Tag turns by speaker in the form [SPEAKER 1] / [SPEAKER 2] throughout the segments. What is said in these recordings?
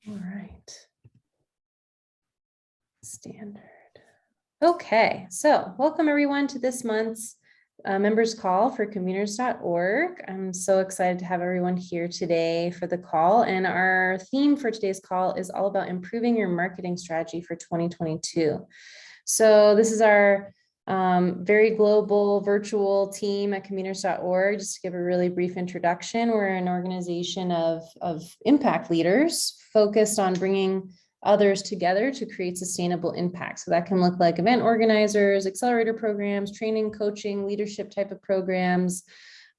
[SPEAKER 1] All right. Standard. Okay, so welcome everyone to this month's members call for commuters.org. I'm so excited to have everyone here today for the call. And our theme for today's call is all about improving your marketing strategy for 2022. So this is our very global virtual team at commuters.org. Just to give a really brief introduction, we're an organization of impact leaders focused on bringing others together to create sustainable impact. So that can look like event organizers, accelerator programs, training, coaching, leadership type of programs,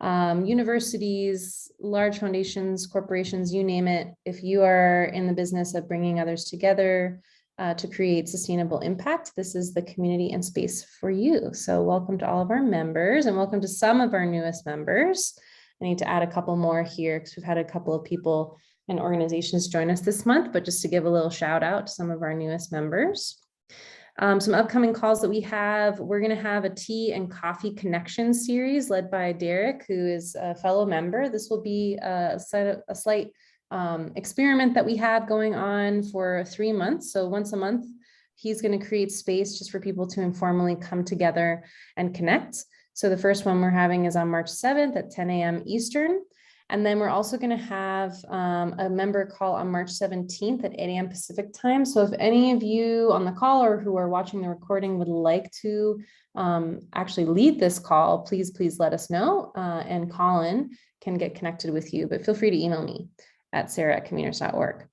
[SPEAKER 1] universities, large foundations, corporations, you name it. If you are in the business of bringing others together to create sustainable impact, this is the community and space for you. So welcome to all of our members and welcome to some of our newest members. I need to add a couple more here because we've had a couple of people and organizations join us this month, but just to give a little shout out to some of our newest members. Some upcoming calls that we have, we're going to have a tea and coffee connection series led by Derek, who is a fellow member. This will be a slight experiment that we have going on for 3 months. So once a month, he's going to create space just for people to informally come together and connect. So the first one we're having is on March 7th at 10 a.m. Eastern. And then we're also going to have a member call on March 17th at 8 a.m. Pacific time. So if any of you on the call or who are watching the recording would like to actually lead this call, please let us know and Colin can get connected with you, but feel free to email me at sarah@commuters.org.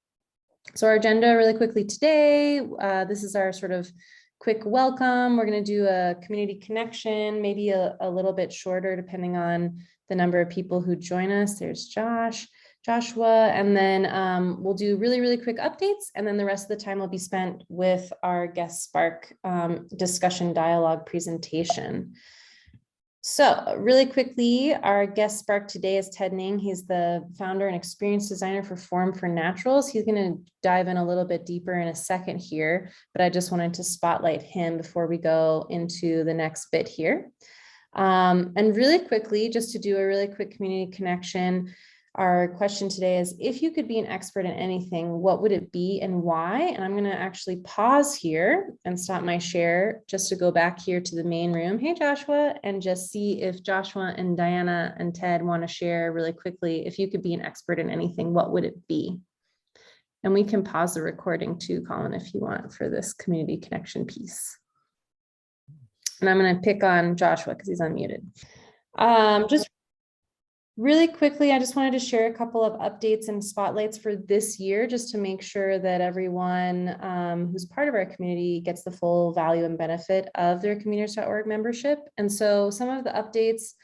[SPEAKER 1] So our agenda really quickly today, this is our sort of quick welcome. We're going to do a community connection, maybe a little bit shorter depending on the number of people who join us. There's Joshua, and then we'll do really quick updates, and then the rest of the time will be spent with our guest Spark discussion dialogue presentation. So really quickly, our guest Spark today is Ted Ning. He's the founder and experience designer for Form for Naturals. He's going to dive in a little bit deeper in a second here, but I just wanted to spotlight him before we go into the next bit here. And really quickly, just to do a really quick community connection, our question today is, if you could be an expert in anything, what would it be and why? And I'm going to actually pause here and stop my share just to go back here to the main room. Hey, Joshua, and just see if Joshua and Diana and Ted want to share really quickly. If you could be an expert in anything, what would it be? And we can pause the recording too, Colin, if you want, for this community connection piece. And I'm going to pick on Joshua because he's unmuted. Just really quickly, I just wanted to share a couple of updates and spotlights for this year, just to make sure that everyone who's part of our community gets the full value and benefit of their commuters.org membership. And so some of the updates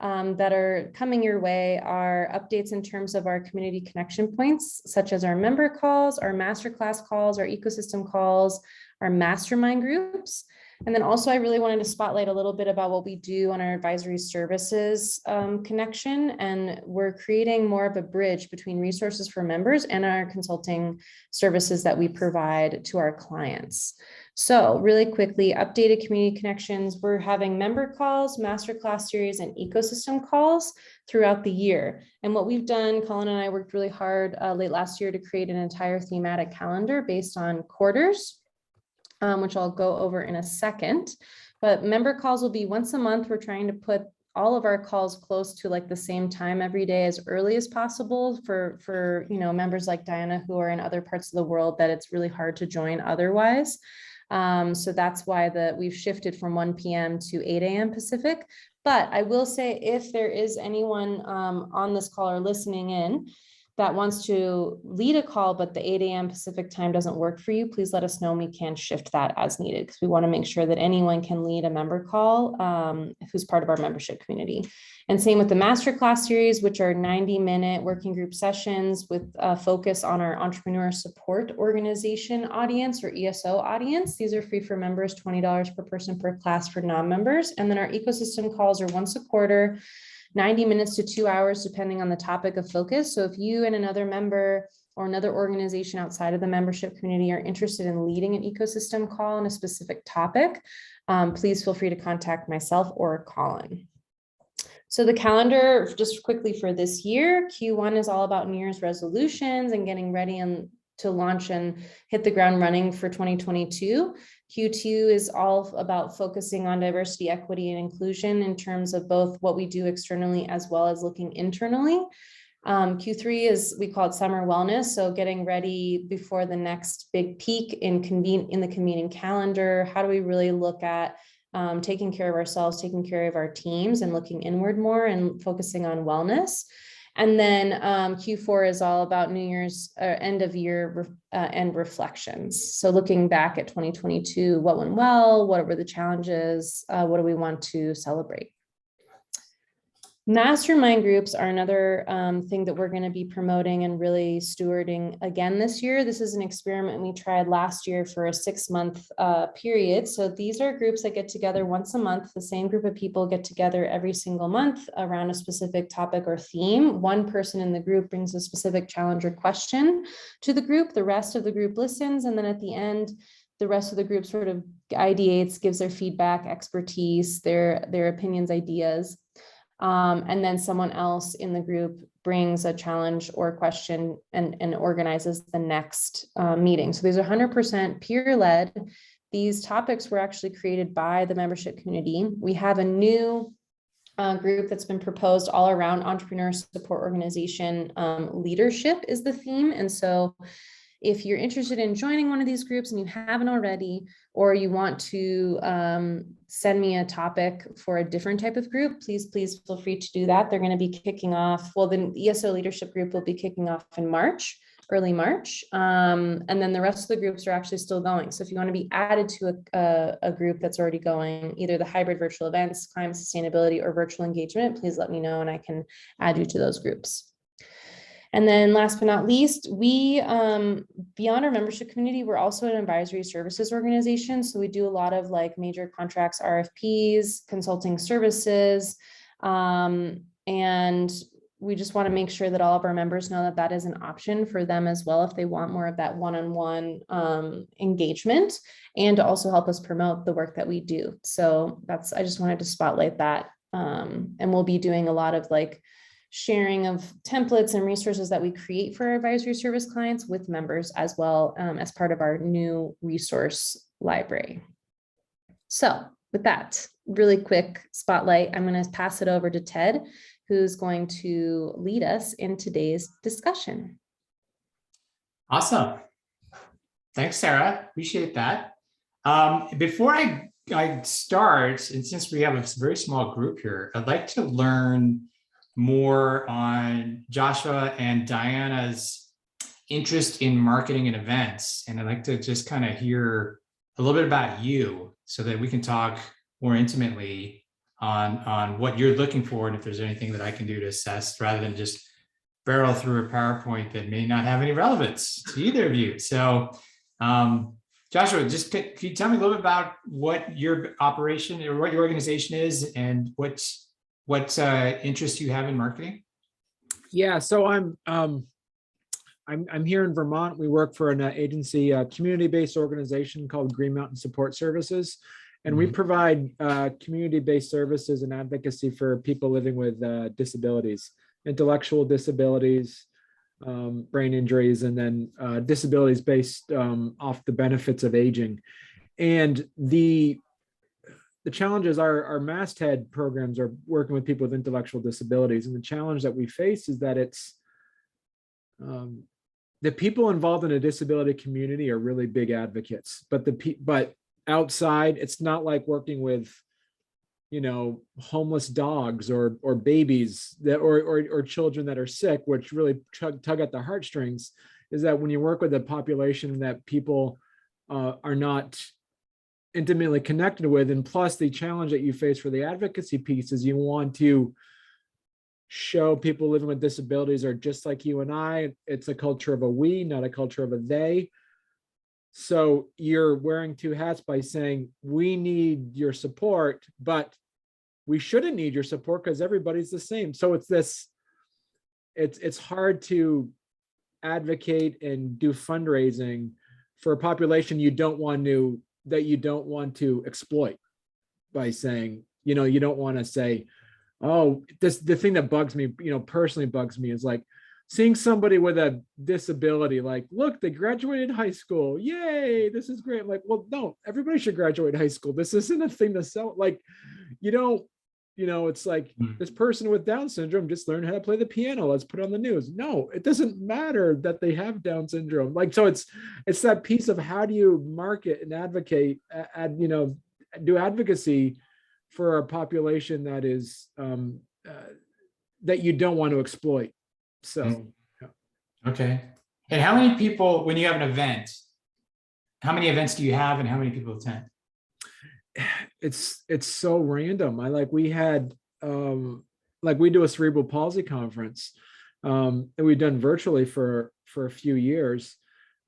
[SPEAKER 1] that are coming your way are updates in terms of our community connection points, such as our member calls, our masterclass calls, our ecosystem calls, our mastermind groups. And then also I really wanted to spotlight a little bit about what we do on our advisory services connection. And we're creating more of a bridge between resources for members and our consulting services that we provide to our clients. So really quickly, updated community connections. We're having member calls, masterclass series, and ecosystem calls throughout the year. And what we've done, Colin and I worked really hard late last year to create an entire thematic calendar based on quarters, which I'll go over in a second. But member calls will be once a month. We're trying to put all of our calls close to like the same time every day as early as possible for members like Diana who are in other parts of the world that it's really hard to join otherwise. So that's why we've shifted from 1 p.m. to 8 a.m. Pacific. But I will say, if there is anyone on this call or listening in that wants to lead a call, but the 8 a.m. Pacific time doesn't work for you, please let us know and we can shift that as needed, because we want to make sure that anyone can lead a member call who's part of our membership community. And same with the masterclass series, which are 90-minute working group sessions with a focus on our entrepreneur support organization audience, or ESO audience. These are free for members, $20 per person per class for non-members. And then our ecosystem calls are once a quarter, 90 minutes to 2 hours, depending on the topic of focus. So if you and another member or another organization outside of the membership community are interested in leading an ecosystem call on a specific topic, please feel free to contact myself or Colin. So the calendar, just quickly for this year, Q1 is all about New Year's resolutions and getting ready and to launch and hit the ground running for 2022. Q2 is all about focusing on diversity, equity, and inclusion in terms of both what we do externally as well as looking internally. Q3 is, we call it summer wellness. So getting ready before the next big peak in the convening calendar. How do we really look at taking care of ourselves, taking care of our teams, and looking inward more and focusing on wellness. And then Q4 is all about New Year's end of year and reflections. So looking back at 2022, what went well, what were the challenges, what do we want to celebrate? Mastermind groups are another thing that we're going to be promoting and really stewarding again this year. This is an experiment we tried last year for a 6-month period. So these are groups that get together once a month. The same group of people get together every single month around a specific topic or theme. One person in the group brings a specific challenge or question to the group. The rest of the group listens. And then at the end, the rest of the group sort of ideates, gives their feedback, expertise, their opinions, ideas. And then someone else in the group brings a challenge or question and organizes the next meeting. So these are 100% peer-led. These topics were actually created by the membership community. We have a new group that's been proposed all around entrepreneur support organization. Leadership is the theme. And so if you're interested in joining one of these groups and you haven't already, or you want to send me a topic for a different type of group, please feel free to do that. They're going to be kicking off, well, the ESO leadership group will be kicking off in March, early March. And then the rest of the groups are actually still going. So if you want to be added to a group that's already going, either the hybrid virtual events, climate sustainability, or virtual engagement, please let me know and I can add you to those groups. And then last but not least, we, beyond our membership community, we're also an advisory services organization. So we do a lot of like major contracts, RFPs, consulting services, and we just want to make sure that all of our members know that that is an option for them as well if they want more of that one-on-one engagement, and to also help us promote the work that we do. So I just wanted to spotlight that. And we'll be doing a lot of like sharing of templates and resources that we create for our advisory service clients with members as well, as part of our new resource library. So with that really quick spotlight, I'm going to pass it over to Ted, who's going to lead us in today's discussion.
[SPEAKER 2] Awesome. Thanks, Sarah. Appreciate that. Before I start, and since we have a very small group here, I'd like to learn more on Joshua and Diana's interest in marketing and events. And I'd like to just kind of hear a little bit about you so that we can talk more intimately on what you're looking for and if there's anything that I can do to assess rather than just barrel through a PowerPoint that may not have any relevance to either of you. So Joshua, just can you tell me a little bit about what your operation or what your organization is and what interests you have in marketing?
[SPEAKER 3] Yeah, so I'm here in Vermont. We work for an agency, a community-based organization called Green Mountain Support Services, and we provide community-based services and advocacy for people living with disabilities, intellectual disabilities, brain injuries, and then disabilities based off the benefits of aging. And the challenges, our masthead programs are working with people with intellectual disabilities. And the challenge that we face is that it's the people involved in a disability community are really big advocates, but outside, it's not like working with, homeless dogs or babies that or children that are sick, which really tug at the heartstrings. Is that when you work with a population that people are not intimately connected with, and plus the challenge that you face for the advocacy piece is you want to show people living with disabilities are just like you and I. It's a culture of a we, not a culture of a they. So you're wearing two hats by saying we need your support, but we shouldn't need your support because everybody's the same. So it's hard to advocate and do fundraising for a population you don't want to exploit by saying, you don't want to say, oh, the thing that bugs me, personally bugs me is like, seeing somebody with a disability, like, look, they graduated high school. Yay, this is great. Like, well, no, everybody should graduate high school. This isn't a thing to sell. Like, you don't, it's like this person with Down syndrome just learned how to play the piano. Let's put it on the news. No, it doesn't matter that they have Down syndrome. Like, so it's that piece of how do you market and advocate, do advocacy for a population that is that you don't want to exploit. So, yeah.
[SPEAKER 2] Okay. And how many people, when you have an event, how many events do you have and how many people attend?
[SPEAKER 3] It's so random. We had we do a cerebral palsy conference, and we've done virtually for a few years.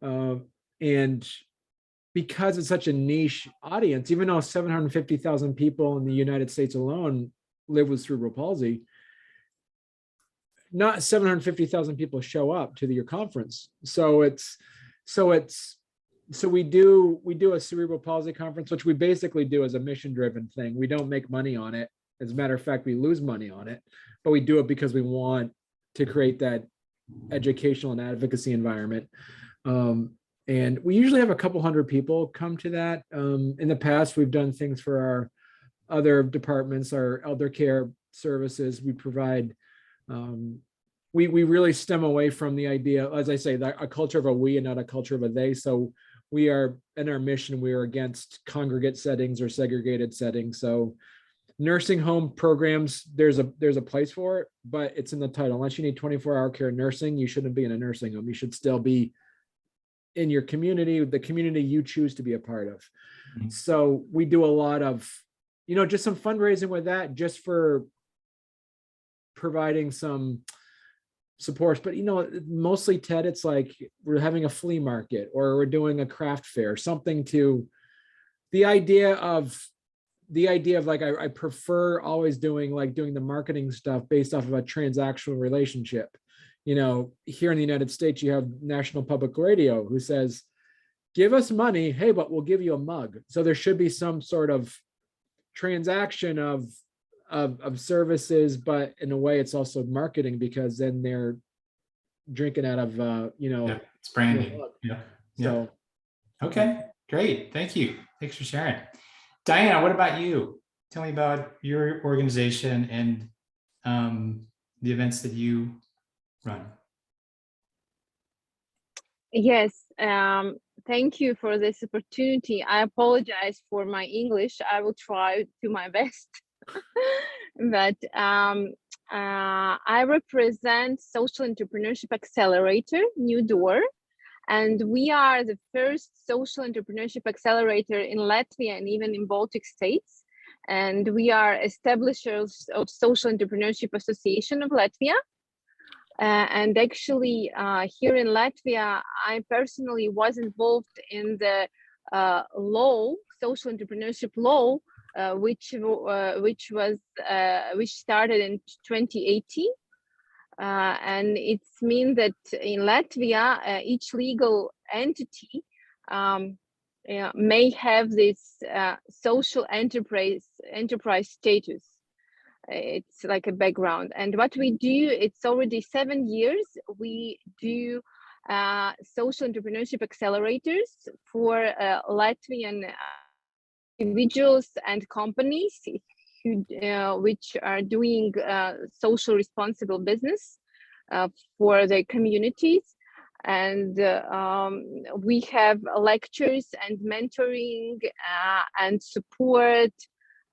[SPEAKER 3] And because it's such a niche audience, even though 750,000 people in the United States alone live with cerebral palsy, not 750,000 people show up to your conference. So we do a cerebral palsy conference, which we basically do as a mission-driven thing. We don't make money on it. As a matter of fact, we lose money on it, but we do it because we want to create that educational and advocacy environment. And we usually have a couple hundred people come to that. In the past, we've done things for our other departments, our elder care services. We provide, we really stem away from the idea, as I say, that a culture of a we and not a culture of a they. So we are, in our mission, we are against congregate settings or segregated settings. So nursing home programs, there's a place for it, but it's in the title. Unless you need 24-hour care nursing, you shouldn't be in a nursing home. You should still be in your community, the community you choose to be a part of. Mm-hmm. So we do a lot of, just some fundraising with that, just for providing some supports. But mostly, Ted, it's like we're having a flea market or we're doing a craft fair, something to the idea of like, I prefer always doing the marketing stuff based off of a transactional relationship. Here in the United States, you have National Public Radio who says, give us money, hey, but we'll give you a mug. So there should be some sort of transaction of services, but in a way it's also marketing, because then they're drinking out of
[SPEAKER 2] it's branding. Yeah.
[SPEAKER 3] So
[SPEAKER 2] okay, great. Thank you. Thanks for sharing. Diana, what about you? Tell me about your organization and the events that you run.
[SPEAKER 4] Yes, thank you for this opportunity. I apologize for my English. I will try to my best. But I represent Social Entrepreneurship Accelerator, New Door, and we are the first social entrepreneurship accelerator in Latvia and even in Baltic states. And we are establishers of Social Entrepreneurship Association of Latvia. And actually, here in Latvia, I personally was involved in the law, social entrepreneurship law, which started in 2018, and it's mean that in Latvia, each legal entity may have this social enterprise status. It's like a background. And what we do, it's already 7 years. We do social entrepreneurship accelerators for Latvian individuals and companies who, which are doing social responsible business for their communities. And we have lectures and mentoring and support,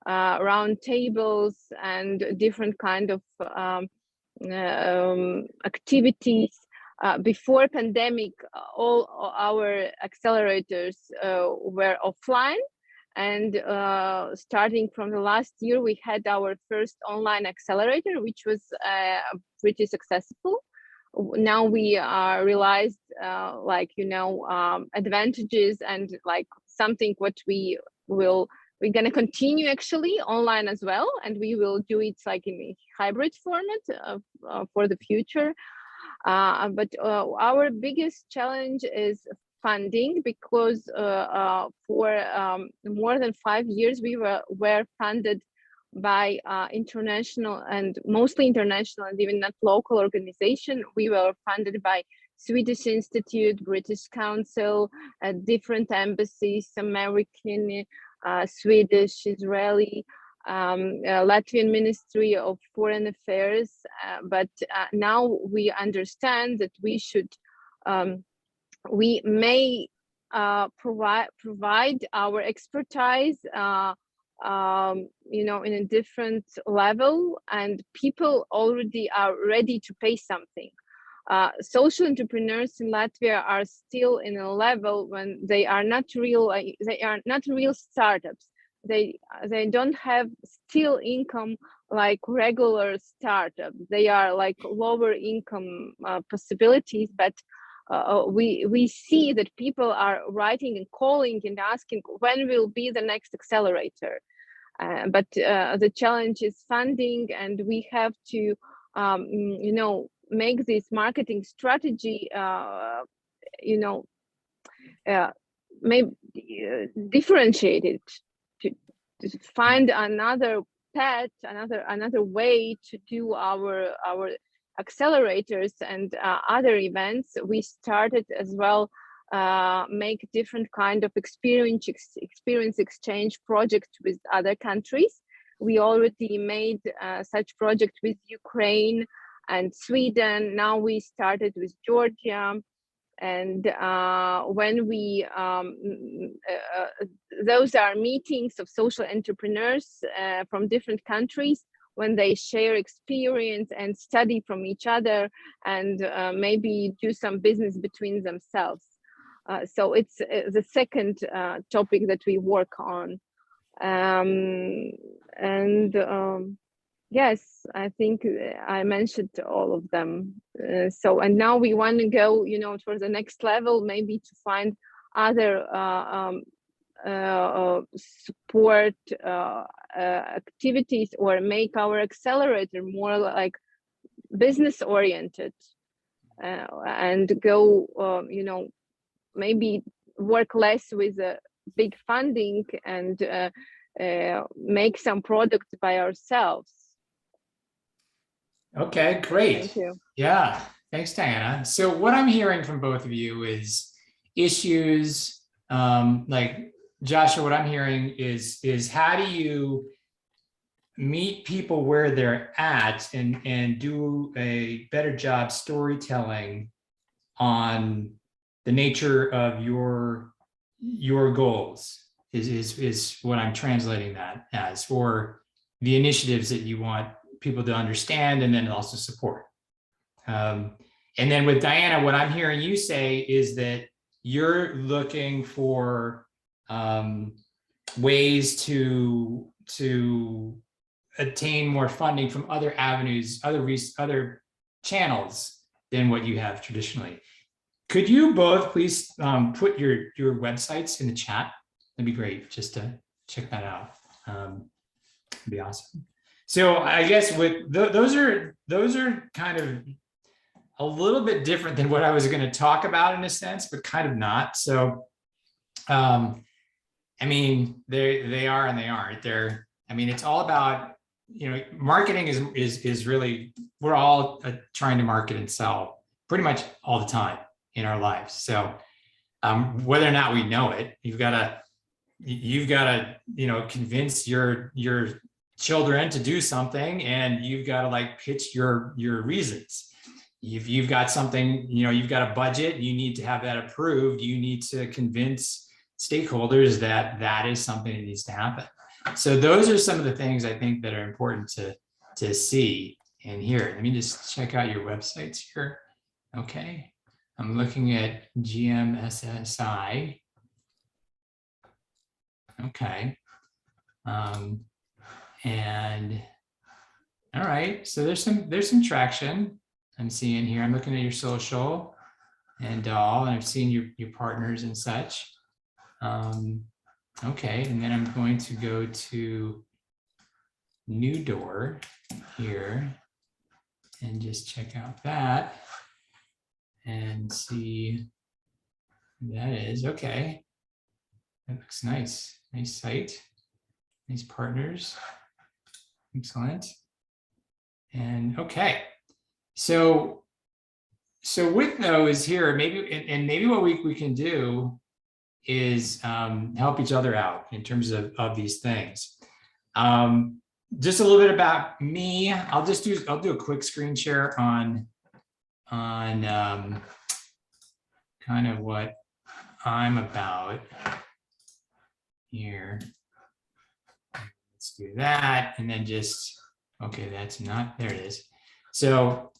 [SPEAKER 4] round tables and different kind of activities. Before pandemic, all our accelerators were offline, and starting from the last year, we had our first online accelerator, which was pretty successful. Now we realized advantages and like something what we're going to continue actually online as well, and we will do it like in a hybrid format for the future. But our biggest challenge is funding, because for more than 5 years we were funded by international and mostly international and even not local organization. We were funded by Swedish Institute, British Council, different embassies, American, Swedish, Israeli, Latvian Ministry of Foreign Affairs. But now we understand that we should, we may provide our expertise, you know, in a different level, and people already are ready to pay something. Social entrepreneurs in Latvia are still in a level when they are not real startups. They don't have still income like regular startups. They are like lower income possibilities, but we see that people are writing and calling and asking when will be the next accelerator. But the challenge is funding, and we have to, you know, make this marketing strategy, you know, maybe differentiated to find another path, another way to do our accelerators and other events. We started as well make different kind of experience exchange projects with other countries. We already made such project with Ukraine and Sweden. Now we started with Georgia. And when we, those are meetings of social entrepreneurs from different countries, when they share experience and study from each other, and maybe do some business between themselves. So it's the second topic that we work on. Yes, I think I mentioned all of them. So, and now we want to go, you know, for the next level, maybe to find other support activities, or make our accelerator more like business oriented, and go, you know, maybe work less with big funding and make some products by ourselves.
[SPEAKER 2] Okay, great.
[SPEAKER 4] Thank you.
[SPEAKER 2] Yeah, thanks, Diana. So what I'm hearing from both of you is issues, like Joshua, what I'm hearing is how do you meet people where they're at and do a better job storytelling on the nature of your goals is what I'm translating that as, or the initiatives that you want people to understand and then also support. And then with Diana, what I'm hearing you say is that you're looking for ways to attain more funding from other avenues, other channels than what you have traditionally. Could you both please put your websites in the chat? That'd be great, just to check that out. That'd be awesome. So I guess with those are kind of a little bit different than what I was going to talk about in a sense, but kind of not. So, I mean, they are and they aren't. I mean, it's all about, you know, marketing is really, we're all trying to market and sell pretty much all the time in our lives. So whether or not we know it, you've got to, you know, convince your children to do something, and you've got to like pitch your reasons. If you've got something, you know, you've got a budget, you need to have that approved. You need to convince stakeholders that that is something that needs to happen. So those are some of the things I think that are important to see and hear. Let me just check out your websites here. Okay. I'm looking at GMSSI. Okay. And all right, so there's some traction I'm seeing here. I'm looking at your social and all, and I've seen your partners and such. Okay, and then I'm going to go to New Door here and just check out that and see who that is. Okay, that looks nice. Nice site, nice partners. Excellent. And okay, so with those here, maybe what we can do is help each other out in terms of these things. Just a little bit about me. I'll do a quick screen share on kind of what I'm about here. Let's do that, and then okay, that's not, there it is. So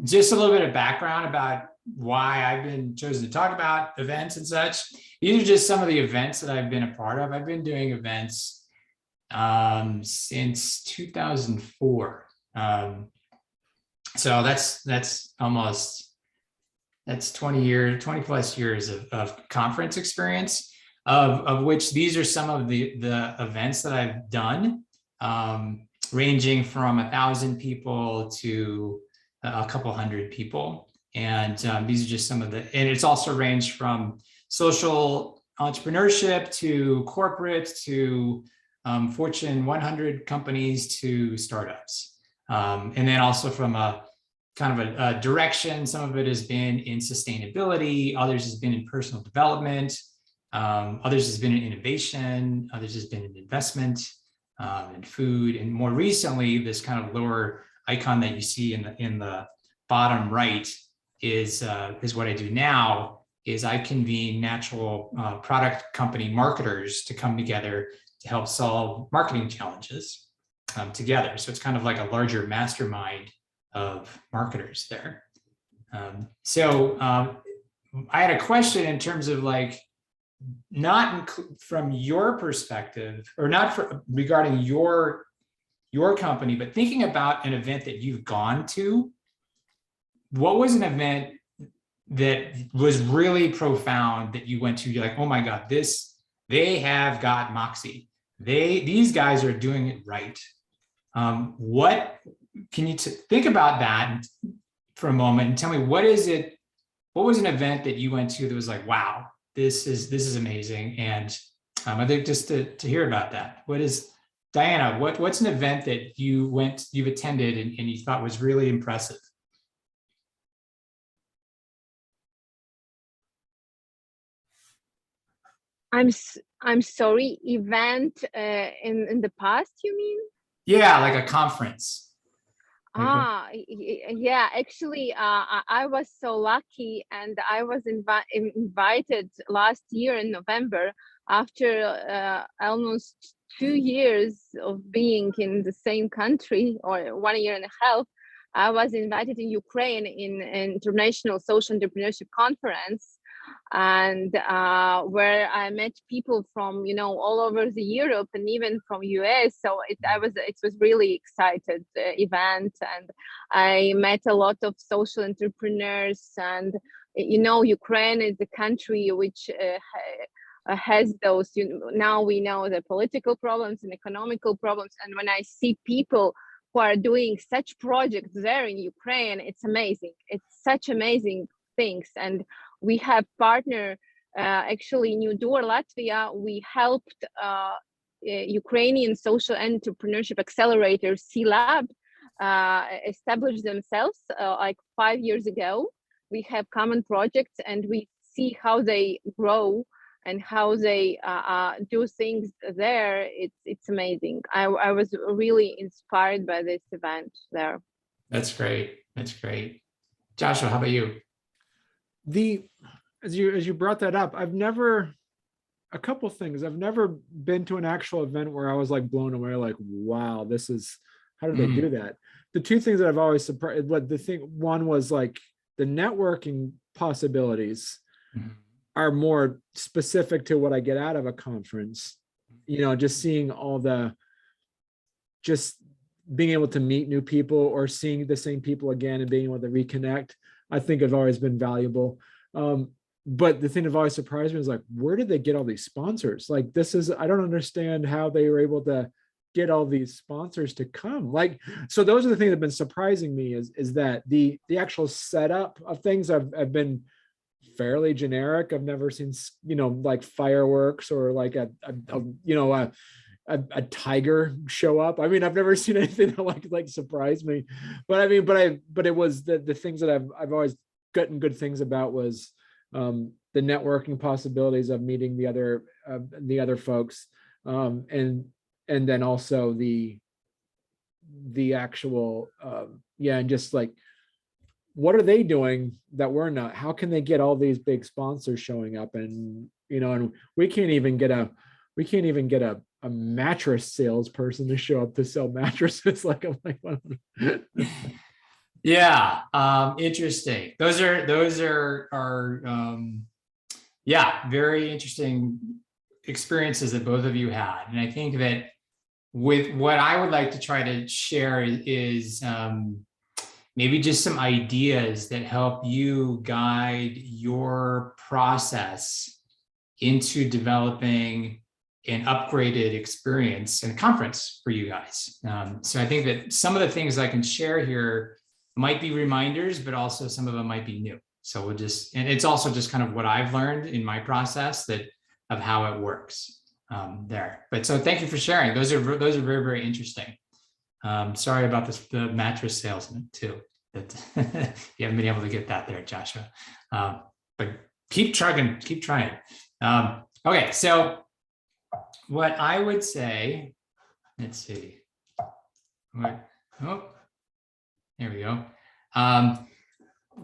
[SPEAKER 2] just a little bit of background about why I've been chosen to talk about events and such. These are just some of the events that I've been a part of. I've been doing events since 2004. So that's 20 plus years of conference experience, of which these are some of the events that I've done, ranging from 1,000 people to a couple hundred people. And these are just some of and it's also ranged from social entrepreneurship to corporate to Fortune 100 companies to startups. And then also from a kind of a direction, some of it has been in sustainability, others has been in personal development, others has been in innovation, others has been in investment, and food. And more recently, this kind of lower icon that you see in the bottom right is what I do now, is I convene natural product company marketers to come together to help solve marketing challenges together. So it's kind of like a larger mastermind of marketers there. I had a question in terms of like, not from your perspective, or not regarding your company, but thinking about an event that you've gone to. What was an event that was really profound that you went to? You're like, oh my God, they have got moxie. These guys are doing it right. What can you think about that for a moment and tell me what was an event that you went to that was like, wow, this is amazing. And I think just to hear about that. Diana, what's an event that you've attended and you thought was really impressive?
[SPEAKER 4] I'm sorry, event in the past, you mean?
[SPEAKER 2] Yeah, like a conference.
[SPEAKER 4] Yeah, actually, I was so lucky, and I was invited last year in November, after almost 2 years of being in the same country, or 1 year and a half. I was invited in Ukraine in an international social entrepreneurship conference, and where I met people from all over the Europe and even from US. So it was really excited event, and I met a lot of social entrepreneurs. And Ukraine is the country which has those. Now we know the political problems and economical problems, and when I see people who are doing such projects there in Ukraine, it's amazing. It's such amazing things. And we have partner, actually New Door Latvia. We helped Ukrainian social entrepreneurship accelerator C-Lab establish themselves like 5 years ago. We have common projects, and we see how they grow and how they do things there. It's amazing. I was really inspired by this event there.
[SPEAKER 2] That's great. That's great. Joshua, how about you?
[SPEAKER 3] As you brought that up, a couple things. I've never been to an actual event where I was like blown away, like, wow, how did they do that? The two things that I've always surprised, one was like the networking possibilities are more specific to what I get out of a conference. Just seeing just being able to meet new people or seeing the same people again and being able to reconnect, I think have always been valuable. But the thing that always surprised me is like, where did they get all these sponsors? Like, I don't understand how they were able to get all these sponsors to come. Like, so those are the things that have been surprising me is that the actual setup of things have been fairly generic. I've never seen, like fireworks or like a tiger show up. I mean, I've never seen anything that like surprised me, but I mean, but it was the things that I've always gotten good things about was the networking possibilities of meeting the other folks, and then also the actual and just like, what are they doing that we're not? How can they get all these big sponsors showing up? And and we can't even get a mattress salesperson to show up to sell mattresses. Like, I'm like,
[SPEAKER 2] Yeah, interesting. Those are very interesting experiences that both of you had. And I think that with what I would like to try to share is maybe just some ideas that help you guide your process into developing an upgraded experience and conference for you guys. So I think that some of the things I can share here might be reminders, but also some of them might be new. So we'll just, and it's also just kind of what I've learned in my process of how it works there. But so thank you for sharing. Those are very, very interesting. Sorry about the mattress salesman too. That you haven't been able to get that there, Joshua. But keep trying. Okay, so what I would say, let's see. Oh, there we go.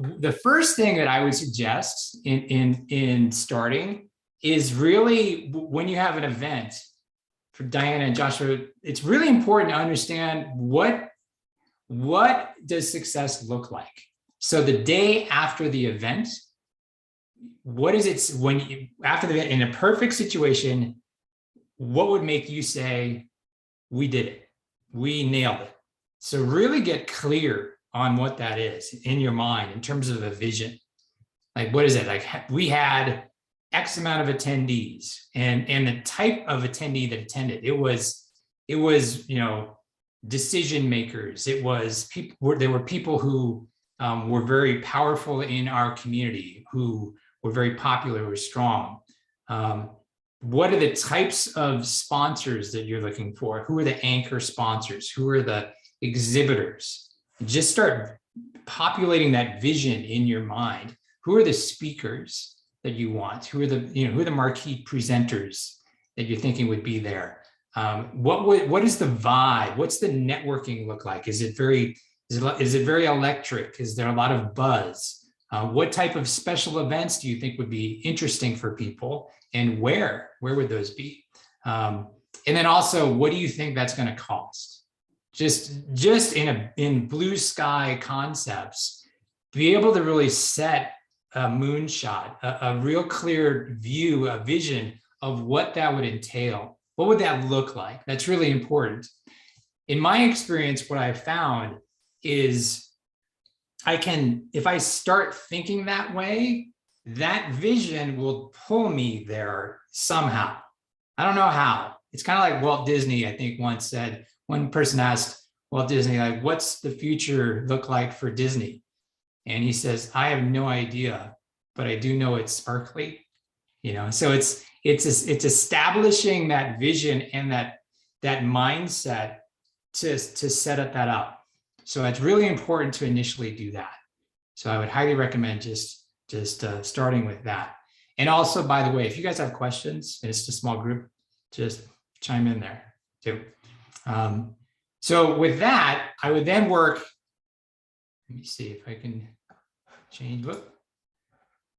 [SPEAKER 2] The first thing that I would suggest in starting is really when you have an event for Diana and Joshua, it's really important to understand what does success look like. So the day after the event, what is it after the event, in a perfect situation, what would make you say, we did it, we nailed it? So really get clear on what that is in your mind in terms of a vision. Like, what is it? Like, we had X amount of attendees, and the type of attendee that attended, it was decision makers. It was people, there were people who were very powerful in our community, who were very popular, were strong. What are the types of sponsors that you're looking for? Who are the anchor sponsors? Who are the exhibitors? Just start populating that vision in your mind. Who are the speakers that you want? Who are the marquee presenters that you're thinking would be there? What is the vibe? What's the networking look like? Is it very electric? Is there a lot of buzz? What type of special events do you think would be interesting for people, and where would those be? And then also, what do you think that's going to cost? Just in blue sky concepts, be able to really set a moonshot, a real clear view, a vision of what that would entail. What would that look like? That's really important. In my experience, what I've found is if I start thinking that way, that vision will pull me there somehow. I don't know how. It's kind of like Walt Disney, I think, once said, one person asked Walt Disney, like, what's the future look like for Disney? And he says, I have no idea, but I do know it's sparkly. So it's establishing that vision and that mindset to set that up. So it's really important to initially do that. So I would highly recommend just starting with that. And also, by the way, if you guys have questions, and it's a small group, just chime in there too. So with that, I would then work. Let me see if I can change.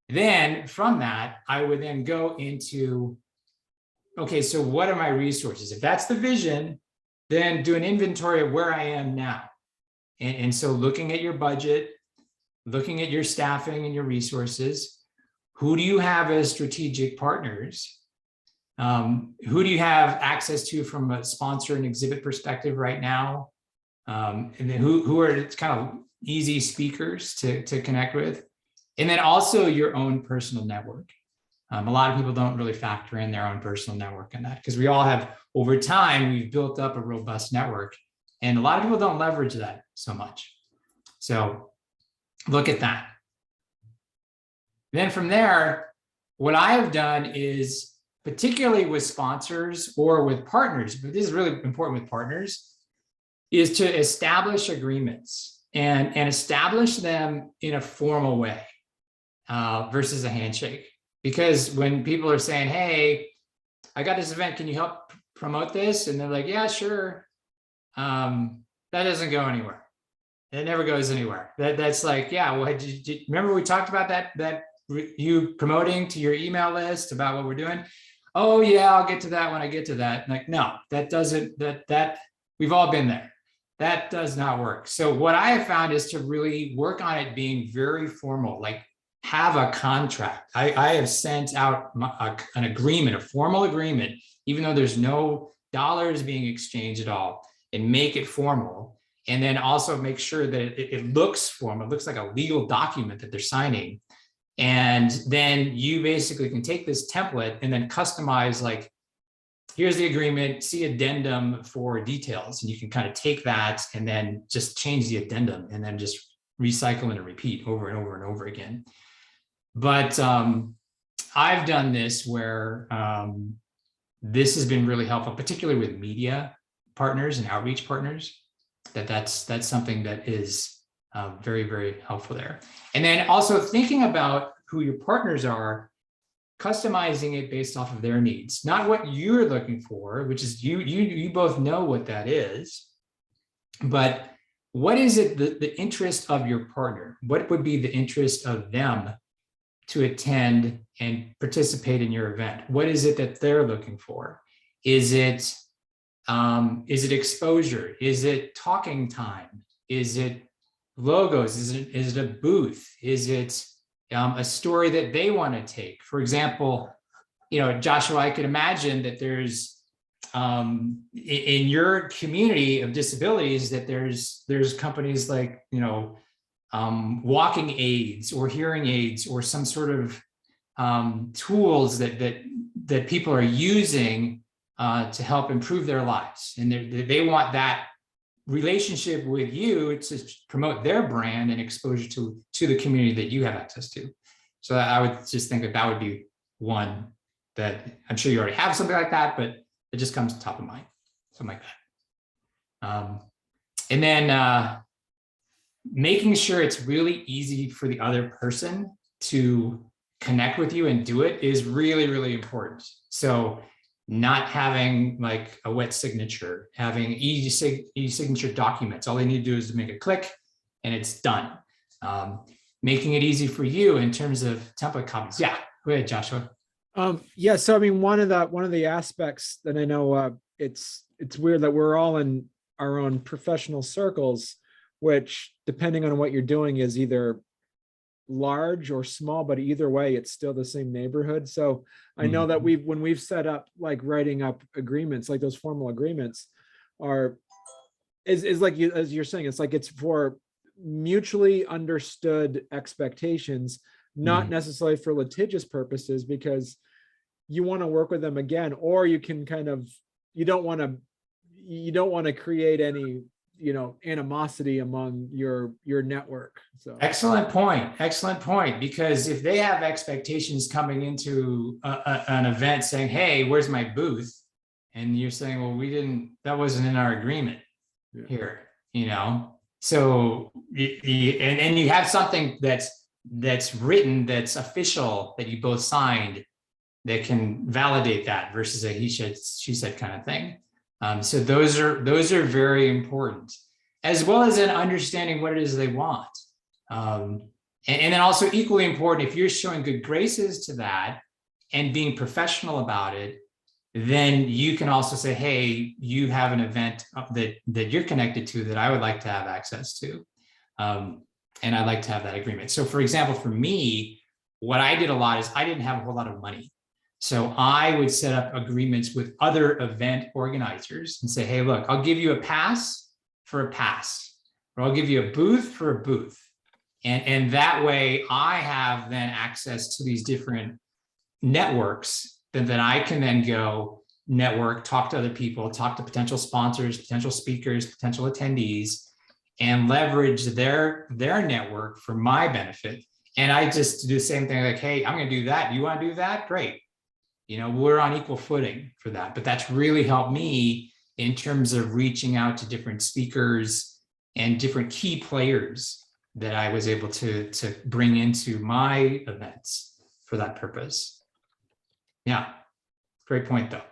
[SPEAKER 2] Then from that, I would then go into, okay, so what are my resources? If that's the vision, then do an inventory of where I am now. And so looking at your budget, looking at your staffing and your resources, who do you have as strategic partners? Who do you have access to from a sponsor and exhibit perspective right now? And then who are kind of easy speakers to connect with? And then also your own personal network. A lot of people don't really factor in their own personal network in that, because we all have, over time, we've built up a robust network, and a lot of people don't leverage that so much. So look at that. Then from there, what I have done is particularly with sponsors or with partners, but this is really important with partners, is to establish agreements and establish them in a formal way versus a handshake. Because when people are saying, hey, I got this event, can you help promote this? And they're like, yeah, sure. That doesn't go anywhere. It never goes anywhere. That's like, yeah, well, remember we talked about that you promoting to your email list about what we're doing? Oh yeah, I'll get to that when I get to that. Like, no, that doesn't, that we've all been there. That does not work. So what I have found is to really work on it being very formal, like have a contract. I have sent out an agreement, a formal agreement, even though there's no dollars being exchanged at all, and make it formal. And then also make sure that it looks formal, it looks like a legal document that they're signing. And then you basically can take this template and then customize, like, here's the agreement, see addendum for details. And you can kind of take that and then just change the addendum and then just recycle and repeat over and over and over again. But I've done this where this has been really helpful, particularly with media partners and outreach partners. That's something that is very, very helpful there. And then also thinking about who your partners are, customizing it based off of their needs, not what you're looking for, which is you both know what that is, but what is it the interest of your partner? What would be the interest of them to attend and participate in your event? What is it that they're looking for? Is it exposure? Is it talking time? Is it logos? Is it a booth? Is it a story that they want to take? For example, Joshua, I could imagine that there's in your community of disabilities that there's companies like walking aids or hearing aids or some sort of tools that people are using to help improve their lives, and they want that relationship with you to promote their brand and exposure to the community that you have access to. So I would just think that would be one that I'm sure you already have something like that, but it just comes to top of mind, something like that. And then making sure it's really easy for the other person to connect with you and do it is really, really important. So not having like a wet signature, having e-signature documents. All they need to do is to make a click and it's done. Making it easy for you in terms of template copies. Yeah, go ahead, Joshua.
[SPEAKER 3] Yeah, so I mean, one of the aspects that I know it's weird that we're all in our own professional circles, which depending on what you're doing is either large or small, but either way, it's still the same neighborhood. So I know that when we've set up like writing up agreements, like those formal agreements is like as you're saying, it's like it's for mutually understood expectations, not necessarily for litigious purposes, because you want to work with them again, or you can kind of, you don't want to create any animosity among your network. So excellent
[SPEAKER 2] point, because if they have expectations coming into an event saying, hey, where's my booth, and you're saying, well, that wasn't in our agreement here, so and you have something that's written, that's official, that you both signed, that can validate that versus a he said, she said kind of thing. So those are very important, as well as in understanding what it is they want. And then also equally important, if you're showing good graces to that and being professional about it, then you can also say, hey, you have an event that you're connected to that I would like to have access to. And I'd like to have that agreement. So for example, for me, what I did a lot is I didn't have a whole lot of money. So I would set up agreements with other event organizers and say, hey, look, I'll give you a pass for a pass, or I'll give you a booth for a booth. And that way I have then access to these different networks that I can then go network, talk to other people, talk to potential sponsors, potential speakers, potential attendees, and leverage their network for my benefit. And I just do the same thing, like, hey, I'm going to do that. You want to do that? Great. we're on equal footing for that. But that's really helped me in terms of reaching out to different speakers and different key players that I was able to bring into my events for that purpose. Yeah, great point though.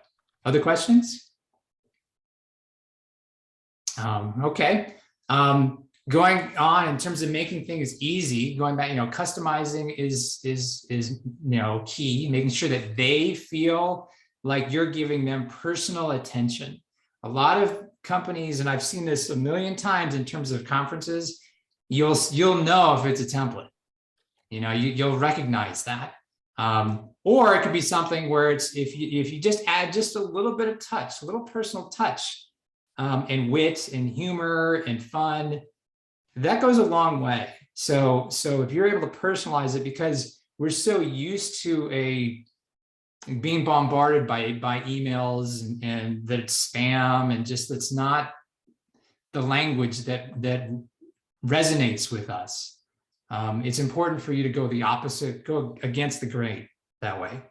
[SPEAKER 2] Other questions? Okay. Going on in terms of making things easy, going back, customizing is key, making sure that they feel like you're giving them personal attention. A lot of companies, and I've seen this a million times in terms of conferences, you'll know if it's a template. You'll recognize that. Or it could be something where it's if you just add just a little bit of touch, a little personal touch, and wit and humor and fun, that goes a long way. So if you're able to personalize it, because we're so used to being bombarded by emails and that it's spam and just that's not the language that resonates with us. It's important for you to go the opposite, go against the grain that way.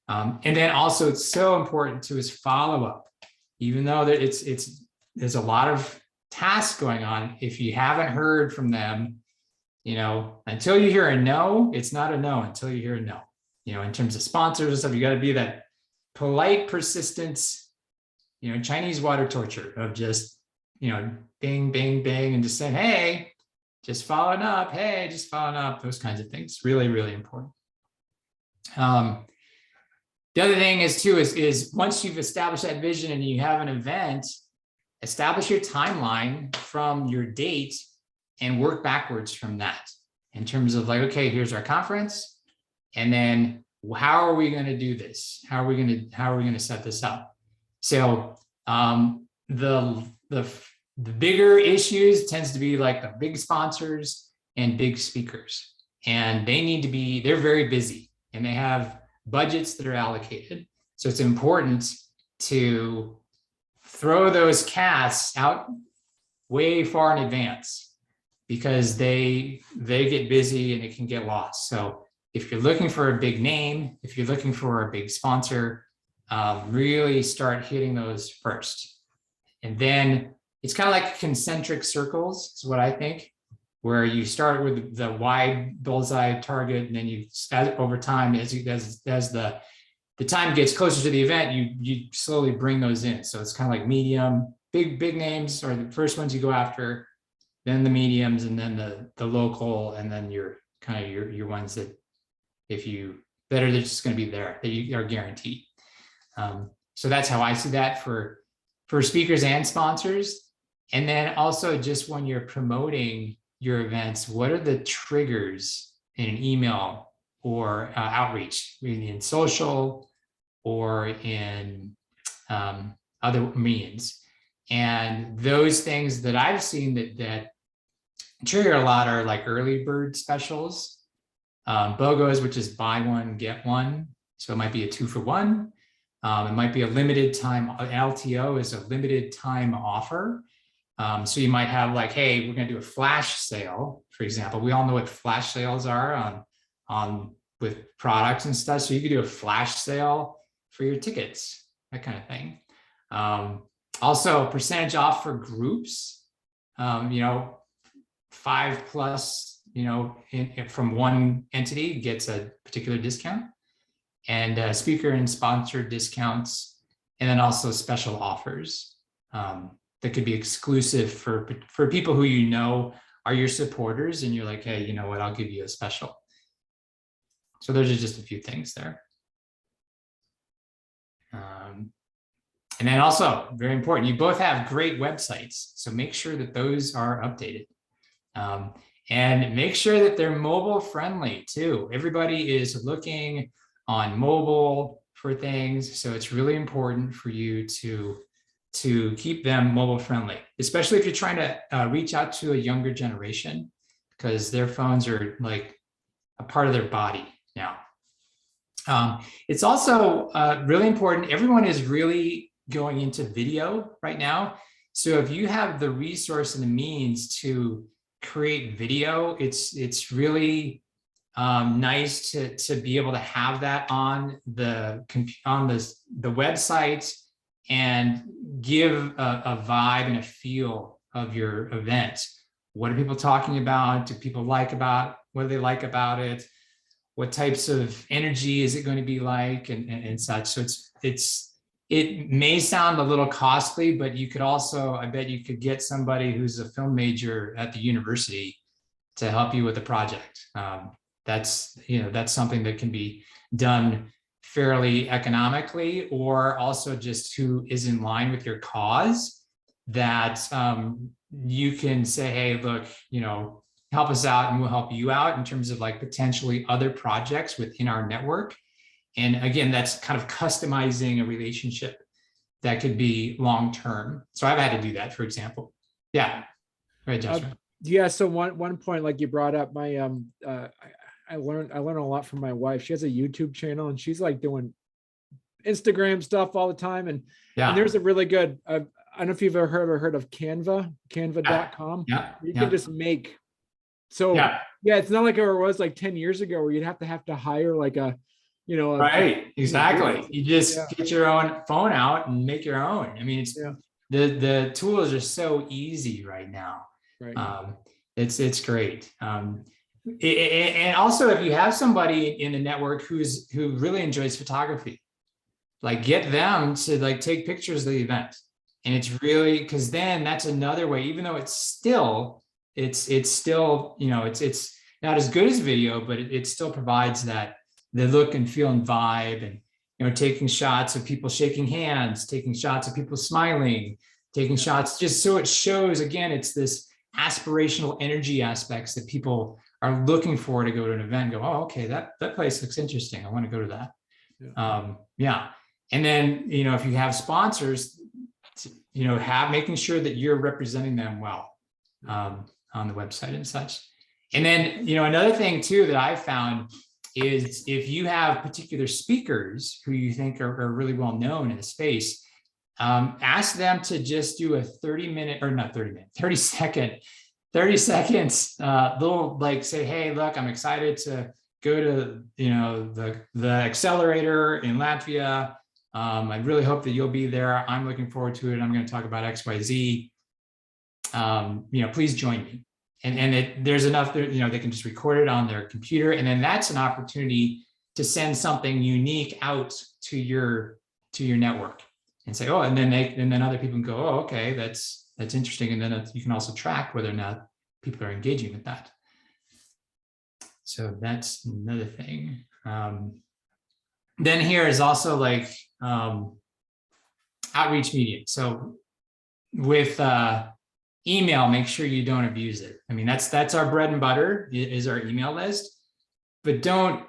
[SPEAKER 2] And then also it's so important too is follow up, even though that there's a lot of tasks going on. If you haven't heard from them, until you hear a no, it's not a no until you hear a no. In terms of sponsors and stuff, you got to be that polite persistence, Chinese water torture of just, bing, bing, bing, and just saying, hey, just following up, hey, just following up, those kinds of things. Really, really important. The other thing is once you've established that vision and you have an event, establish your timeline from your date and work backwards from that in terms of like, okay, here's our conference. And then how are we going to do this? How are we going to set this up? So the bigger issues tends to be like the big sponsors and big speakers, and they're very busy and they have budgets that are allocated. So it's important to throw those casts out way far in advance because they get busy and it can get lost. So if you're looking for a big name, if you're looking for a big sponsor, really start hitting those first. And then it's kind of like concentric circles is what I think, where you start with the wide bullseye target, and then you over time, as the time gets closer to the event, you slowly bring those in. So it's kind of like medium, big names are the first ones you go after, then the mediums, and then the local, and then your ones that they're just going to be there, that you are guaranteed. So that's how I see that for speakers and sponsors. And then also just when you're promoting your events, what are the triggers in an email or outreach, in social or in other means? And those things that I've seen that trigger a lot are like early bird specials. BOGOs, which is buy one, get one. So it might be a 2-for-1. It might be a limited time. LTO is a limited time offer. So you might have like, hey, we're going to do a flash sale, for example. We all know what flash sales are on with products and stuff. So you could do a flash sale for your tickets, that kind of thing. Also, percentage off for groups. 5+. From one entity gets a particular discount, and speaker and sponsor discounts, and then also special offers that could be exclusive for people who are your supporters, and you're like, hey, you know what, I'll give you a special. So those are just a few things there. And then also, very important, you both have great websites, so make sure that those are updated. And make sure that they're mobile friendly too. Everybody is looking on mobile for things. So it's really important for you to keep them mobile friendly, especially if you're trying to reach out to a younger generation, because their phones are like a part of their body now. It's also really important. Everyone is really going into video right now. So if you have the resource and the means to create video, it's really nice to be able to have that on the website and give a vibe and a feel of your event. What are people talking about? Do people like about, what do they like about it? What types of energy is it going to be like, and such. So it may sound a little costly, but you could also, I bet you could get somebody who's a film major at the university to help you with the project. That's something that can be done fairly economically, or also just who is in line with your cause, that you can say, hey, look, help us out and we'll help you out in terms of like potentially other projects within our network. And again, that's kind of customizing a relationship that could be long-term. So I've had to do that, for example. Yeah. Go ahead, Joshua.
[SPEAKER 3] Yeah. So one point, like you brought up, my I learned a lot from my wife. She has a YouTube channel and she's like doing Instagram stuff all the time. And there's a really good, I don't know if you've ever heard of canva.com.
[SPEAKER 2] Yeah.
[SPEAKER 3] You can just make, it's not like it was like 10 years ago where you'd have to hire like
[SPEAKER 2] right. Exactly. You just get your own phone out and make your own. I mean, it's the tools are so easy right now.
[SPEAKER 3] Right.
[SPEAKER 2] It's great. And also, if you have somebody in the network who really enjoys photography, like get them to like take pictures of the event. And it's really, because then that's another way, even though it's still it's not as good as video, but it still provides that the look and feel and vibe, and taking shots of people shaking hands, taking shots of people smiling, taking shots, just so it shows, again, it's this aspirational energy aspects that people are looking for to go to an event and go, oh, okay, that place looks interesting, I want to go to that. And then if you have sponsors, making sure that you're representing them well on the website and such. And then another thing too that I found is, if you have particular speakers who you think are really well known in the space, ask them to just do a 30 seconds little, like, say, hey, look, I'm excited to go to the accelerator in Latvia. I really hope that you'll be there. I'm looking forward to it. I'm going to talk about XYZ. Please join me. And there's enough there, they can just record it on their computer. And then that's an opportunity to send something unique out to your network and say, oh, and then other people can go, oh, okay, that's interesting. And then you can also track whether or not people are engaging with that. So that's another thing. Then here is also like outreach media. So with email, make sure you don't abuse it. I mean, that's our bread and butter, is our email list, but don't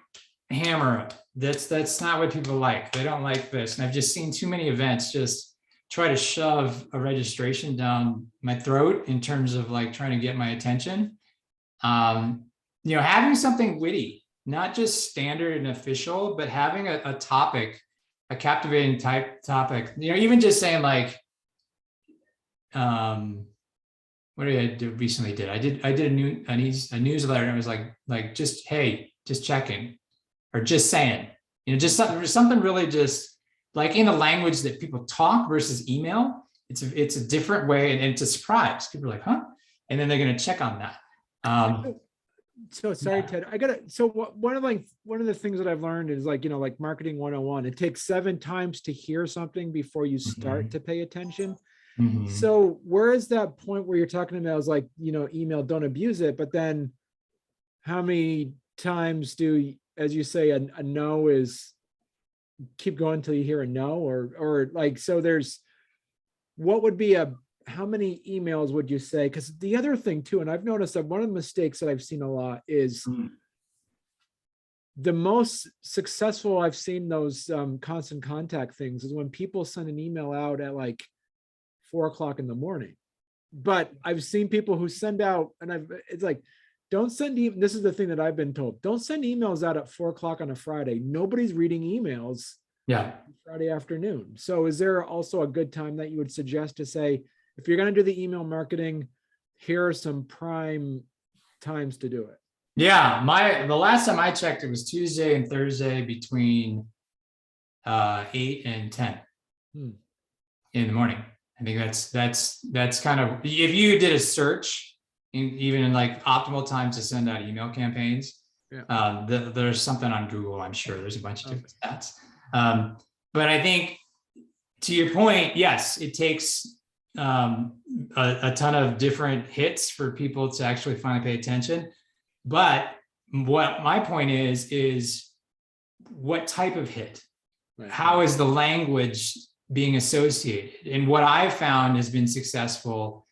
[SPEAKER 2] hammer it. That's not what people like. They don't like this. And I've just seen too many events just try to shove a registration down my throat in terms of like trying to get my attention. Having something witty, not just standard and official, but having a topic, a captivating topic, even just saying like, what did I do recently? I did a newsletter, and it was like just, hey, just checking, or just saying, just something really just like in a language that people talk versus email. It's a different way, and it's a surprise. People are like, huh? And then they're going to check on that.
[SPEAKER 3] So sorry, Ted, one of the things that I've learned is like marketing 101, it takes 7 times to hear something before you start to pay attention. So where is that point where you're talking about is like, email, don't abuse it, but then how many times do, as you say, a no is keep going until you hear a no, or like, so there's, what would be how many emails would you say? Because the other thing too, and I've noticed that one of the mistakes that I've seen a lot is the most successful I've seen those constant contact things is when people send an email out at like 4 o'clock in the morning. But I've seen people who send out, and it's like, don't send, this is the thing that I've been told, don't send emails out at 4 o'clock on a Friday. Nobody's reading emails Friday afternoon. So is there also a good time that you would suggest to say, if you're going to do the email marketing, here are some prime times to do it?
[SPEAKER 2] Yeah, the last time I checked, it was Tuesday and Thursday between 8 and 10
[SPEAKER 3] Hmm.
[SPEAKER 2] in the morning. I think that's kind of, if you did a search, even in like optimal times to send out email campaigns,
[SPEAKER 3] Yeah.
[SPEAKER 2] there's something on Google, I'm sure there's a bunch of
[SPEAKER 3] Okay.
[SPEAKER 2] different stats. But I think to your point, yes, it takes a ton of different hits for people to actually finally pay attention. But what my point is what type of hit?
[SPEAKER 3] Right.
[SPEAKER 2] How is the language being associated? And what I've found has been successful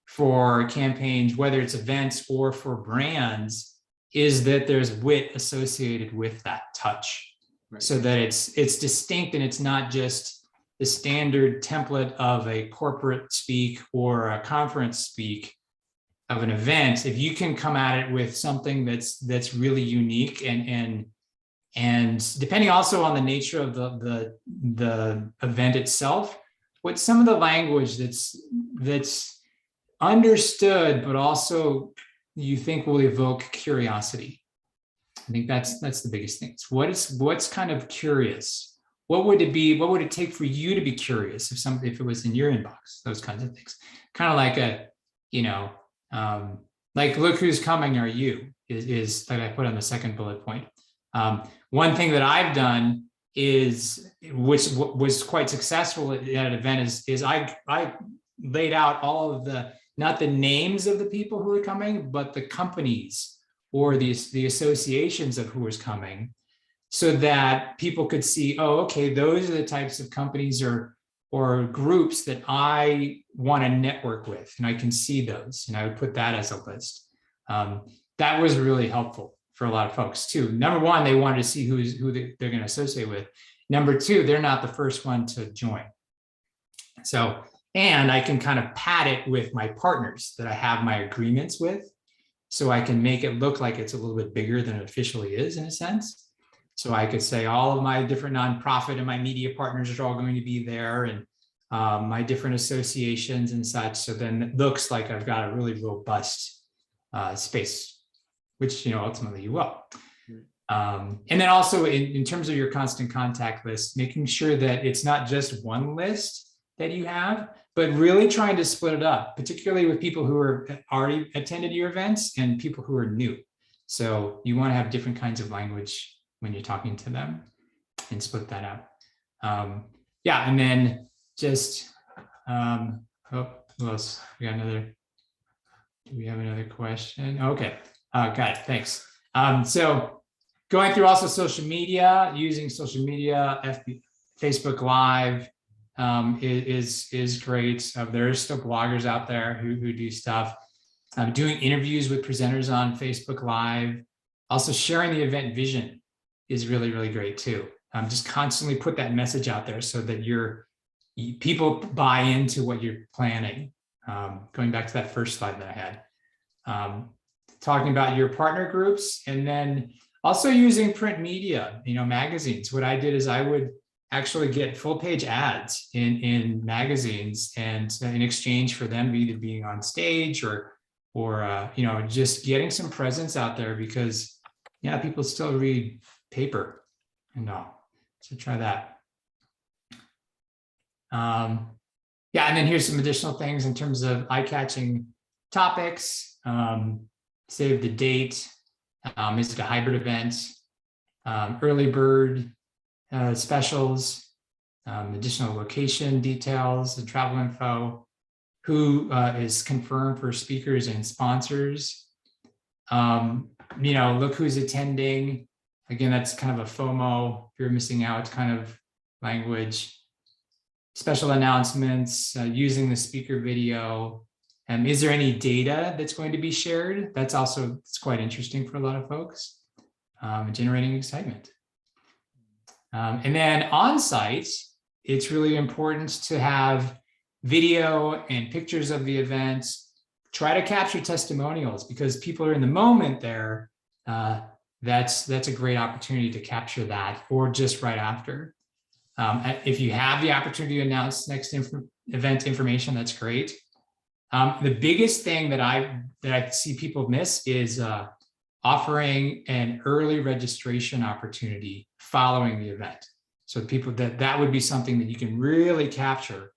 [SPEAKER 2] for campaigns, whether it's events or for brands, is that there's wit associated with that touch.
[SPEAKER 3] Right.
[SPEAKER 2] So that it's distinct and it's not just the standard template of a corporate speak or a conference speak of an event. If you can come at it with something that's really unique and depending also on the nature of the event itself, what some of the language that's understood, but also you think will evoke curiosity. I think that's the biggest thing. It's what's kind of curious. What would it be? What would it take for you to be curious if it was in your inbox? Those kinds of things. Kind of like like look who's coming are you is that I put on the second bullet point. One thing that I've done is, which was quite successful at an event, is I laid out all of not the names of the people who are coming, but the companies or the associations of who is coming, so that people could see, oh, okay, those are the types of companies or groups that I want to network with, and I can see those, and I would put that as a list. That was really helpful for a lot of folks too. Number one, they wanted to see who they're going to associate with. Number two, they're not the first one to join. So, and I can kind of pad it with my partners that I have my agreements with, so I can make it look like it's a little bit bigger than it officially is in a sense. So I could say all of my different nonprofit and my media partners are all going to be there, and my different associations and such. So then it looks like I've got a really robust space, which ultimately you will. And then also in terms of your constant contact list, making sure that it's not just one list that you have, but really trying to split it up, particularly with people who are already attended your events and people who are new. So you want to have different kinds of language when you're talking to them and split that up. Yeah, and then just, who else? We got another, do we have another question? Okay, got it, thanks. So going through also social media, using social media, Facebook Live is great. There are still bloggers out there who do stuff. Doing interviews with presenters on Facebook Live. Also sharing the event vision is really, really great too. Just constantly put that message out there so that people buy into what you're planning. Going back to that first slide that I had. Talking about your partner groups, and then also using print media, magazines. What I did is I would actually get full page ads in magazines, and in exchange for them either being on stage or just getting some presence out there, because people still read paper and all. So try that. Yeah, and then here's some additional things in terms of eye-catching topics. Save the date. Is it a hybrid event? Early bird specials, additional location details, the travel info, who is confirmed for speakers and sponsors. Look who's attending. Again, that's kind of a FOMO, if you're missing out kind of language. Special announcements, using the speaker video. Is there any data that's going to be shared? It's quite interesting for a lot of folks, generating excitement. And then on site, it's really important to have video and pictures of the event. Try to capture testimonials, because people are in the moment there. That's a great opportunity to capture that, or just right after. If you have the opportunity to announce next event information, that's great. The biggest thing that I see people miss is offering an early registration opportunity following the event. So people that would be something that you can really capture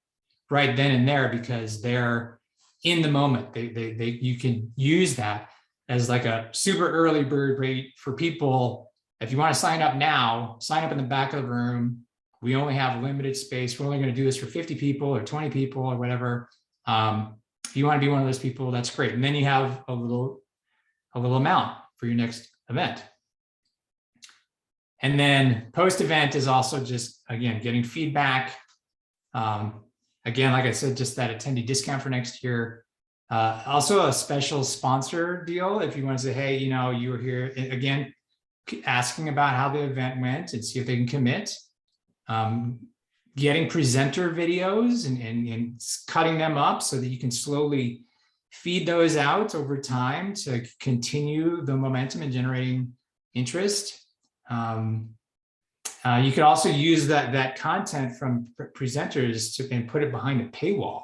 [SPEAKER 2] right then and there, because they're in the moment. You can use that as like a super early bird rate for people. If you want to sign up now, sign up in the back of the room. We only have limited space. We're only going to do this for 50 people or 20 people or whatever. If you want to be one of those people, that's great. And then you have a little amount for your next event. And then post-event is also just, again, getting feedback. Again, like I said, just that attendee discount for next year. Also a special sponsor deal. If you want to say, hey, you know, you were here, again, asking about how the event went and see if they can commit. Getting presenter videos and cutting them up so that you can slowly feed those out over time to continue the momentum and generating interest. You could also use that content from presenters and put it behind a paywall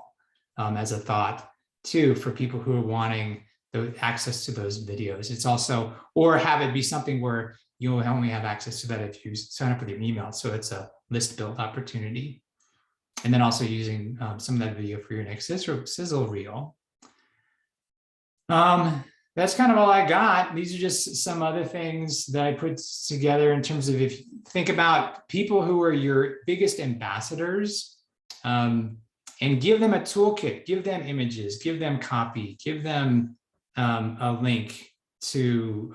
[SPEAKER 2] as a thought too, for people who are wanting the access to those videos. It's also, or have it be something where you only have access to that if you sign up with your email. So it's a list build opportunity. And then also using some of that video for your next sizzle reel. That's kind of all I got. These are just some other things that I put together in terms of, if you think about people who are your biggest ambassadors, and give them a toolkit, give them images, give them copy, give them a link to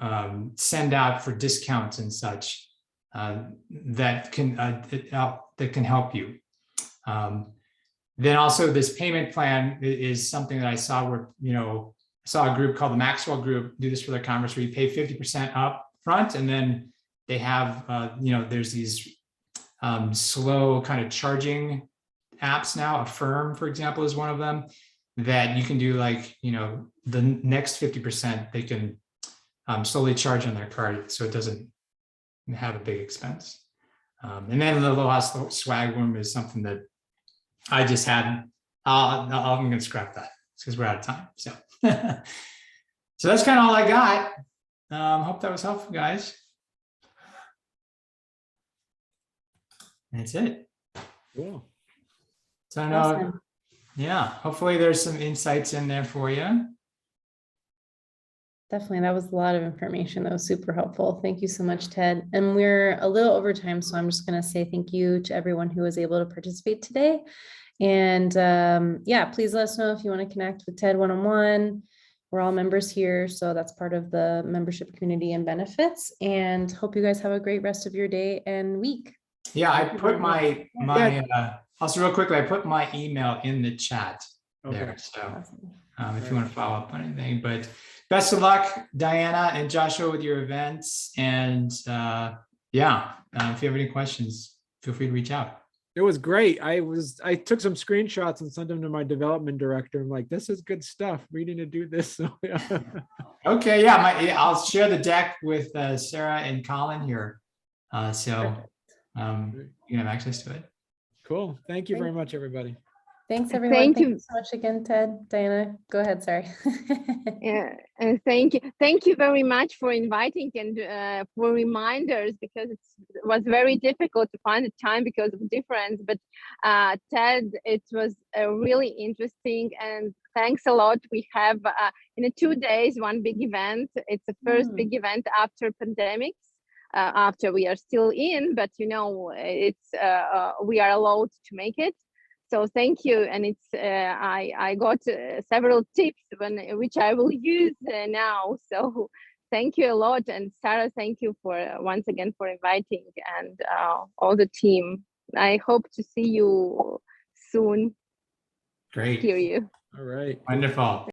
[SPEAKER 2] send out for discounts and such that can help you. Then also this payment plan is something that I saw where, you know, I saw a group called the Maxwell Group do this for their conference, where you pay 50% up front, and then they have, you know, there's these slow kind of charging apps now. Affirm, for example, is one of them, that you can do, like, you know, the next 50% they can slowly charge on their card, so it doesn't have a big expense. And then the Aloha Swag Room is something that I just had. I'm going to scrap that because we're out of time. So, so that's kind of all I got. Hope that was helpful, guys. That's it.
[SPEAKER 3] Cool.
[SPEAKER 2] So I know,
[SPEAKER 1] Awesome.
[SPEAKER 2] yeah, hopefully there's some insights in there for you.
[SPEAKER 1] Definitely. That was a lot of information. That was super helpful. Thank you so much, Ted. And we're a little over time, so I'm just going to say thank you to everyone who was able to participate today. And yeah, please let us know if you want to connect with Ted one-on-one. We're all members here, so that's part of the membership community and benefits. And hope you guys have a great rest of your day and week.
[SPEAKER 2] Yeah, I put my also real quickly, I put my email in the chat there. So
[SPEAKER 1] Awesome.
[SPEAKER 2] if you want to follow up on anything, but best of luck, Diana and Joshua, with your events. And yeah, if you have any questions, feel free to reach out.
[SPEAKER 3] It was great. I took some screenshots and sent them to my development director. I'm like, this is good stuff. We need to do this. So, yeah.
[SPEAKER 2] Okay, yeah, I'll share the deck with Sarah and Colin here. So you can have access to it.
[SPEAKER 3] Cool. Thank you very much, everybody.
[SPEAKER 1] Thanks, everyone.
[SPEAKER 4] Thank
[SPEAKER 1] Thank
[SPEAKER 4] you.
[SPEAKER 1] you so much again, Ted. Diana, go ahead. Sorry.
[SPEAKER 4] Yeah, and thank you very much for inviting and for reminders, because it was very difficult to find the time because of difference. But Ted, it was really interesting, and thanks a lot. We have in 2 days one big event. It's the first big event after pandemics. After we are still in, but you know, it's we are allowed to make it. So thank you, and it's I got several tips which I will use now. So thank you a lot, and Sarah, thank you for once again for inviting, and all the team. I hope to see you soon.
[SPEAKER 2] Great.
[SPEAKER 4] Hear you.
[SPEAKER 3] All right.
[SPEAKER 2] Wonderful.